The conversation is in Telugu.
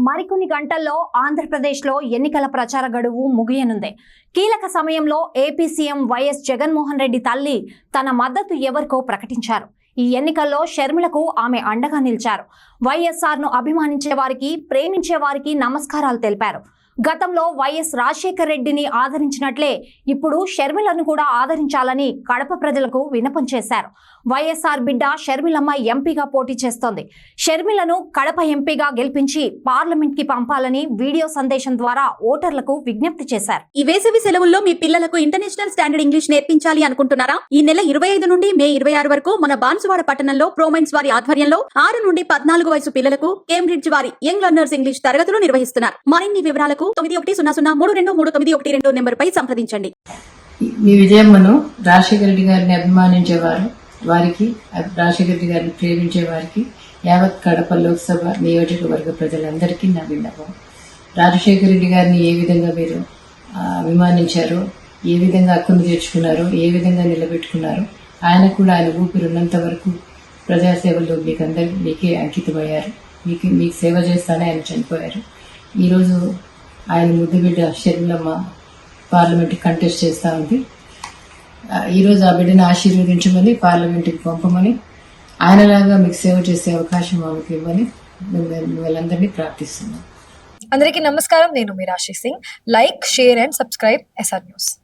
మరికొన్ని గంటల్లో ఆంధ్రప్రదేశ్లో ఎన్నికల ప్రచార గడువు ముగియనుంది. కీలక సమయంలో AP CM YS Jaganmohan Reddy తల్లి తన మద్దతు ఎవరికో ప్రకటించారు. ఈ ఎన్నికల్లో షర్మిలకు ఆమె అండగా నిలిచారు. వైఎస్ఆర్ను అభిమానించే వారికి, ప్రేమించే వారికి నమస్కారాలు తెలిపారు. గతంలో వైఎస్ రాజశేఖర్ రెడ్డిని ఆదరించినట్లే ఇప్పుడు షర్మిలను కూడా ఆదరించాలని కడప ప్రజలకు విన్నపం చేశారు. వైఎస్ఆర్ బిడ్డ షర్మిలమ్మ ఎంపీగా పోటీ చేస్తోంది. షర్మిలను కడప ఎంపీగా గెలిపించి పార్లమెంట్ కి పంపాలని వీడియో సందేశం ద్వారా ఓటర్లకు విజ్ఞప్తి చేశారు. ఈ వేసవి సెలవుల్లో మీ పిల్లలకు ఇంటర్నేషనల్ స్టాండర్డ్ ఇంగ్లీష్ నేర్పించాలి అనుకుంటున్నారా? ఈ నెల 25 నుండి మే 26 వరకు మన బాన్సువాడ పట్టణంలో ప్రోమైన్స్ వారి ఆధ్వర్యంలో 6 నుండి 14 వయసు పిల్లలకు కేంబ్రిడ్జ్ వారి యంగ్ లెర్నర్స్ ఇంగ్లీష్ తరగతులు నిర్వహిస్తున్నారు. మరిన్ని వివరాలకు 9100321212 నెంబర్ పై సంప్రదించండి. మీ విజయమ్మను రాజశేఖర రెడ్డి గారిని అభిమానించేవారు, వారికి రాజశేఖర రెడ్డి గారిని ప్రేమించే వారికి యావత్ కడప లోక్సభ నియోజకవర్గ ప్రజలందరికీ నా విన్నపం. రాజశేఖర రెడ్డి గారిని ఏ విధంగా మీరు అభిమానించారో, ఏ విధంగా హక్కును తెచ్చుకున్నారో, ఏ విధంగా నిలబెట్టుకున్నారో, ఆయన కూడా ఆయన ఊపిరున్నంత వరకు ప్రజాసేవలో మీకే అంకితమయ్యారు. మీకు సేవ చేస్తానే ఆయన చనిపోయారు. ఈరోజు ఆయన ముద్దు బిడ్డ షర్మిలమ్మ పార్లమెంట్ కంటెస్ట్ చేస్తూ ఉంది. ఈరోజు ఆ బిడ్డను ఆశీర్వదించమని, పార్లమెంట్కి పంపమని, ఆయనలాగా మీకు సేవ చేసే అవకాశం ఆమెకు ఇవ్వమని మిమ్మల్ని ప్రార్థిస్తున్నాం. అందరికీ నమస్కారం. నేను మీ రాశి Singh. Like, share and subscribe SR news.